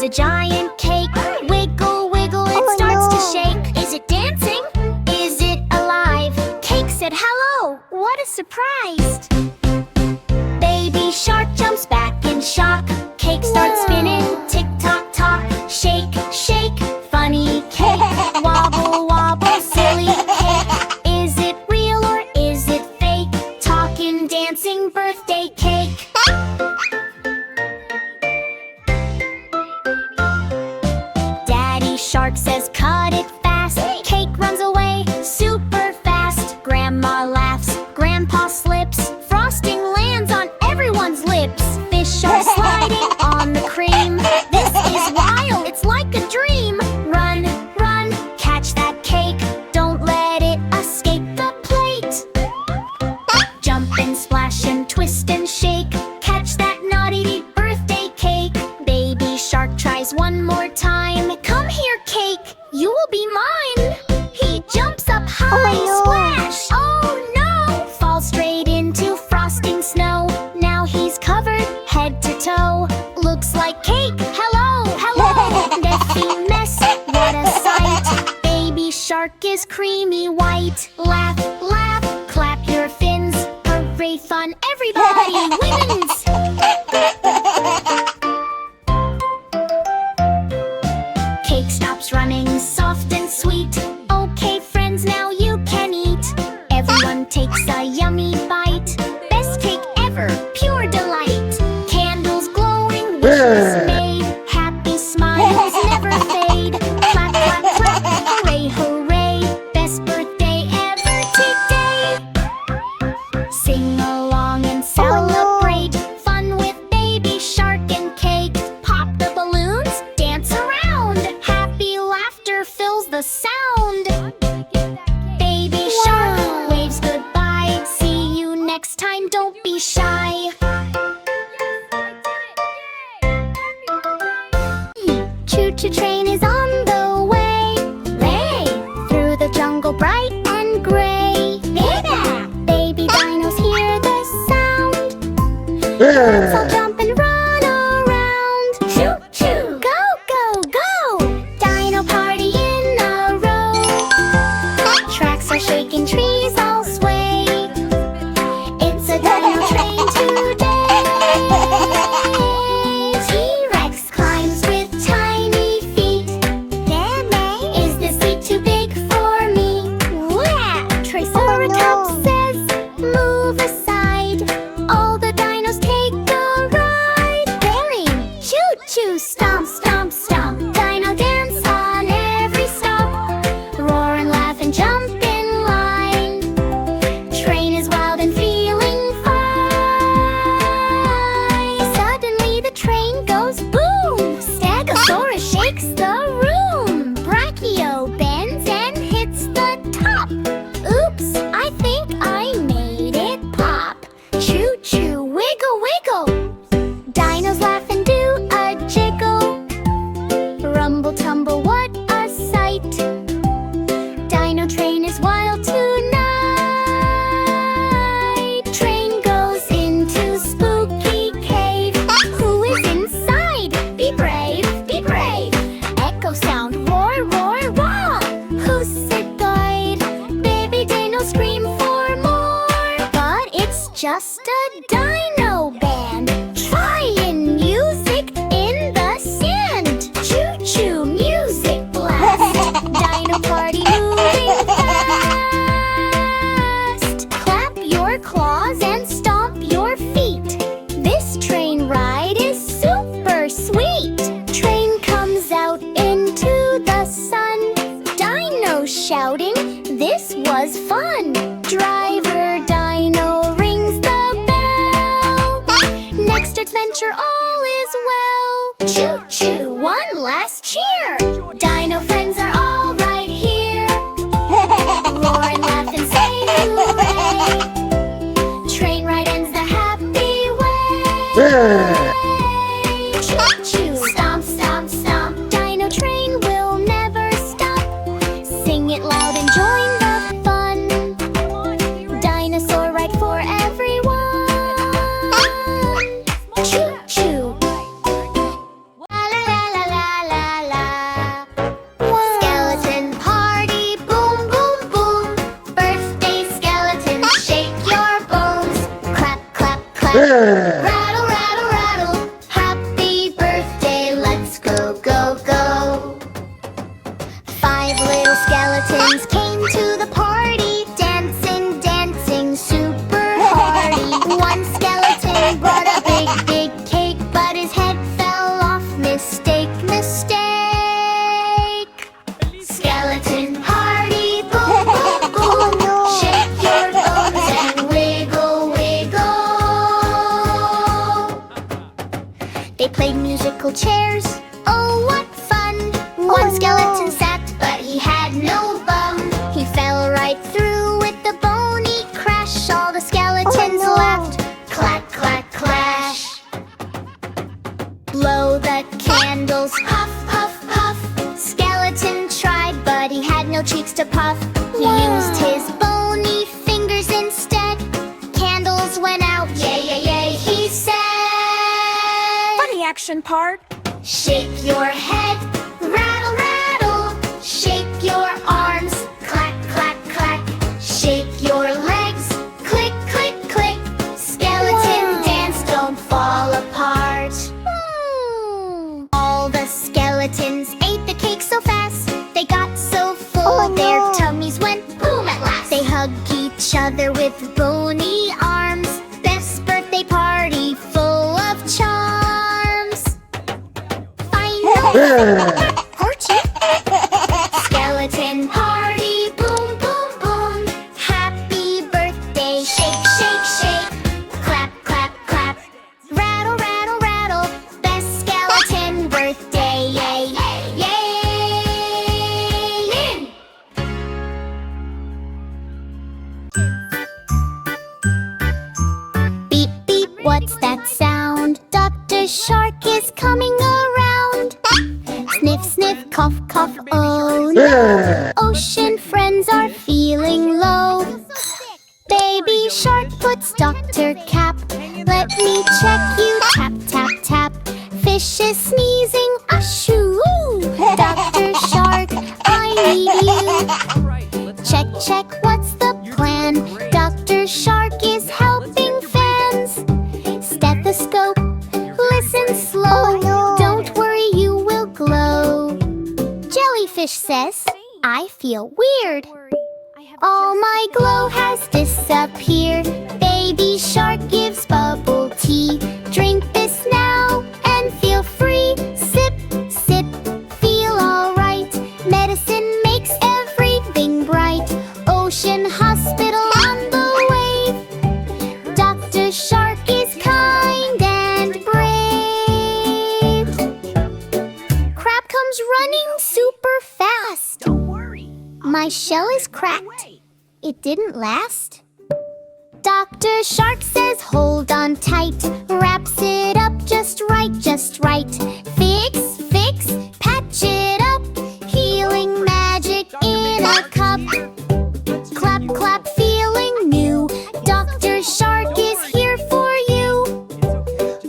a giant cake. Wiggle, wiggle, it starts to shake. Is it dancing? Is it alive? Cake said hello, what a surprise! Baby shark jumps back in shock. Cake starts spinning, tick tock tock. Shake, shake, funny cake. Wobble, wobble, silly cake. Is it real or is it fake? Talking, dancing, birthday cake. Daddy shark says cut it fast. Cake runs away super fast. Grandma laughs, grandpa slips. Frosting lands on everyone's lips. Fish are sliding on the cream. This is wild, it's like a dream. Run, run, catch that cake. Don't let it escape the plate. Jump and splash and twist and shake. Catch that naughty birthday cake. Baby shark tries one more time. Come here, cake, you will be mine. He jumps up high, splash. Oh no! Falls straight into frosting snow. Now he's covered head to toe. Looks like cake. Hello, hello. Messy mess, what a sight. Baby shark is creamy white. Laugh, laugh, clap your fins. Hooray, fun, everybody wins. Cake stops running, soft and sweet. Okay, friends, now you can eat. Everyone takes a yummy bite. Best cake ever, pure delight. Candles glowing, wishes made. Happy smiles never fade. Clap, clap, clap, hooray, hooray. Best birthday ever today. Sing along and celebrate. Fun with baby shark and cake. Pop the balloons, dance around. Happy laughter fills the sound. Baby shark waves goodbye. See you next time, don't be shy. Choo-choo train is on the way. Way through the jungle bright and gray. Baby dinos hear the sound. Let's all jump and run around. Choo-choo, go, go, go. Dino party in a row. Tracks are shaking, trees all sway. It's a dino train today. T-Rex climbs with tiny feet. Is the seat too big for me? Wow! Triceratops says, move aside. All the dinos take a ride. Bearing, choo-choo, stomp, stomp, stomp. Dino dance on every stop. Roar and laugh and jump in line. Train is wild and feeling fine. Suddenly the train goes boom. Stegosaurus shakes the room. Brachio bends and hits the top. Oops, I think I made it pop. Choo-choo, wiggle, wiggle. Dinos laugh and do a jiggle. Rumble, tumble, what a sight. Dino train is wild tonight. Train goes into spooky cave. Who is inside? Be brave, be brave. Echo sound, roar, roar, roar. Who's the guide? Baby dino scream for more. But it's just a dino band. Trying music in the sand. Choo-choo, music blast. Dino party moving fast. Clap your claws and stomp your feet. This train ride is super sweet. Train comes out into the sun. Dino shouting, this was fun. Driver dino rings the bell. Next adventure all is well. Choo-choo, one last cheer. Dino friends are all right here. Roar and laugh and say hooray. Train ride ends the happy way. Choo-choo, stomp, stomp, stomp. Dino train will never stop. Sing it loud and join the fun. Dinosaur ride for everyone. Choo-choo. La la la la la. big, big cake, but his head fell off. Mistake, mistake. Skeleton party, boom, boom, boom. Shake your bones and wiggle, wiggle. They played musical chairs. Oh, what fun! One skeleton sat, but he had no bum. He fell right through with the bony crash. All the skeletons laughed. Clack, clack, clash. Blow the candles, puff, puff, puff. Skeleton tried, but he had no cheeks to puff. He used his bony fingers instead. Candles went out, yay, yay, yay, he said. Funny action part. Shake your head, rattle, rattle. Shake your arms, clack, clack, clack. Shake your legs, click, click, click. Skeleton dance, don't fall apart. All the skeletons ate the cake so fast. They got so full, their tummies went boom at last. They hugged each other with bony arms. Best birthday party full of charms. Party. Skeleton party, boom, boom, boom. Happy birthday, shake, shake, shake. Clap, clap, clap. Rattle, rattle, rattle. Best skeleton birthday, yay, yay, yay. Beep, beep, what's that sound? Dr. Shark is coming around. Sniff, sniff, cough, cough, oh no. Ocean friends are feeling low. Baby Shark puts Dr. Cap. Let me check you, tap, tap, tap. Fish is sneezing, ashoo. Dr. Shark, I need you. Check, check, what's the plan? Dr. Shark is helping fans. Stethoscope, listen slow. Don't worry, you will glow. Jellyfish says, I feel weird. All my glow has disappeared. Baby Shark gives bubble tea. Drink this now and feel free. Sip, sip, feel alright. Medicine makes everything bright. Ocean hospital on the wave. Dr. Shark is kind and brave. Crab comes running super fast. Don't worry. My shell is cracked. It didn't last. Dr. Shark says hold on tight. Wraps it up just right, just right. Fix, fix, patch it up. Healing magic in a cup. Clap, clap, feeling new. Dr. Shark is here for you.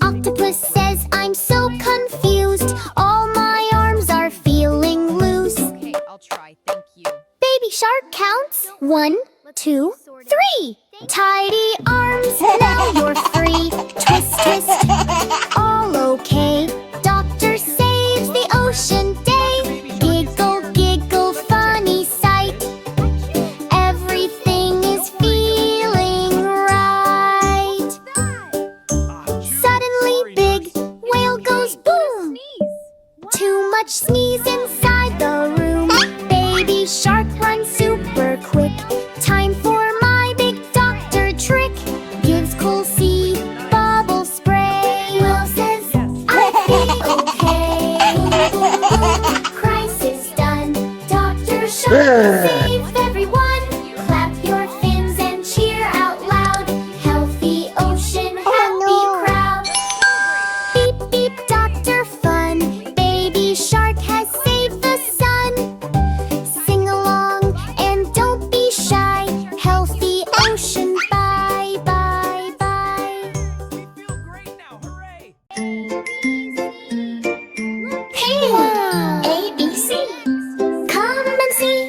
Octopus says I'm so confused. All my arms are feeling loose. Okay, I'll try. Thank you. Baby Shark counts 1, 2, 3. Tidy arms, now you're free. Twist, twist, all okay. Doctor saves the ocean day. Giggle, giggle, funny sight. Everything is feeling right. Suddenly big whale goes boom. Too much sneeze inside the room. Baby Shark runs super quick. Time for my big doctor trick. Gives cool sea bubble spray. Will says I feel okay. Crisis done. Dr. Shark save everyone. Clap your fins and cheer out loud. Healthy ocean, happy crowd. Beep beep, Dr. Fun. Baby Shark has saved the sun. Sing along and don't be shy. Healthy ocean, bye, bye, bye. Feel great now. Hooray! Hey, ABC, come and see.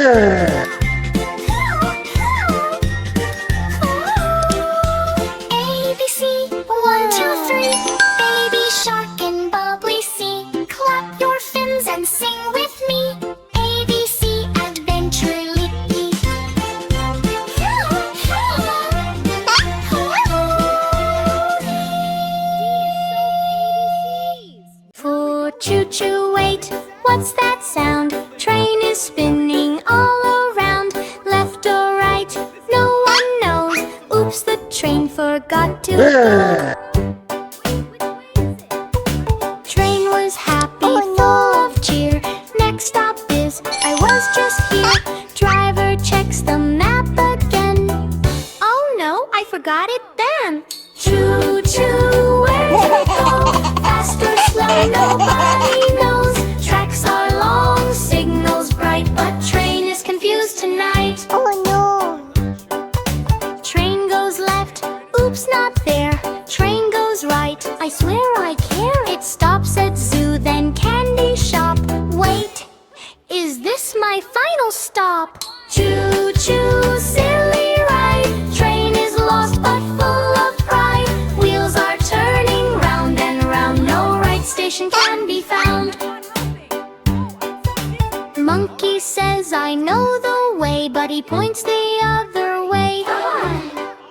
ABC, 1, 2, 3. Baby shark and bubbly sea. Clap your fins and sing with me. ABC adventure For choo-choo, wait, what's that sound? Train is spinning all around. Left or right, no one knows. Oops, the train forgot to go. Train was happy, full of cheer. Next stop is, I was just here. Driver checks the map again. Oh no, I forgot it then. Choo-choo, where to go? Fast or slow, nobody knows. Tracks are long, signals bright, but train is confused tonight. Oh no. Train goes left, oops, not there. Train goes right, I swear I care. It stops at zoo, then candy shop. Wait, is this my final stop? Choo-choo, silly ride. Train is lost but full of pride. Wheels are turning round and round. No right station can be found. Monkey says I know the way, but he points the other way.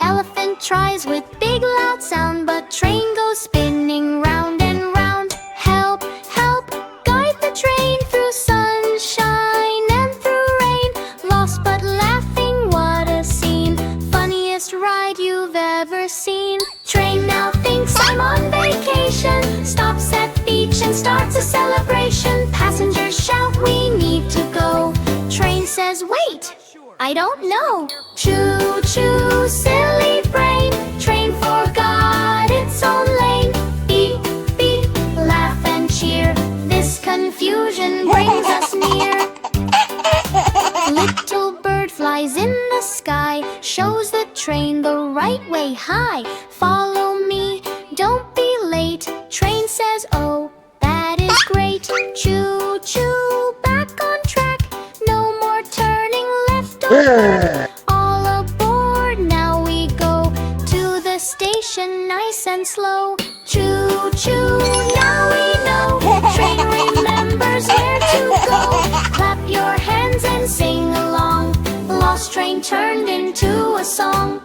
Elephant tries with big loud sound, but train goes spinning round and round. Help, help, guide the train through sunshine and through rain. Lost but laughing, what a scene. Funniest ride you've ever seen. Train now thinks I'm on vacation. Stops at beach and starts a celebration. Passengers shout, we need to go. Train says, wait, I don't know. Choo-choo, silly brain. Train forgot its own lane. Beep, beep, laugh and cheer. This confusion brings us near. Little bird flies in the sky. Shows the train the right way high. Follow me, don't be late. Train says, oh, that is great. Choo-choo, back on track. No more turning left or right. All aboard, now we go to the station nice and slow. Choo-choo, now we know. Train remembers where to go. Clap your hands and sing along. Lost train turned into a song.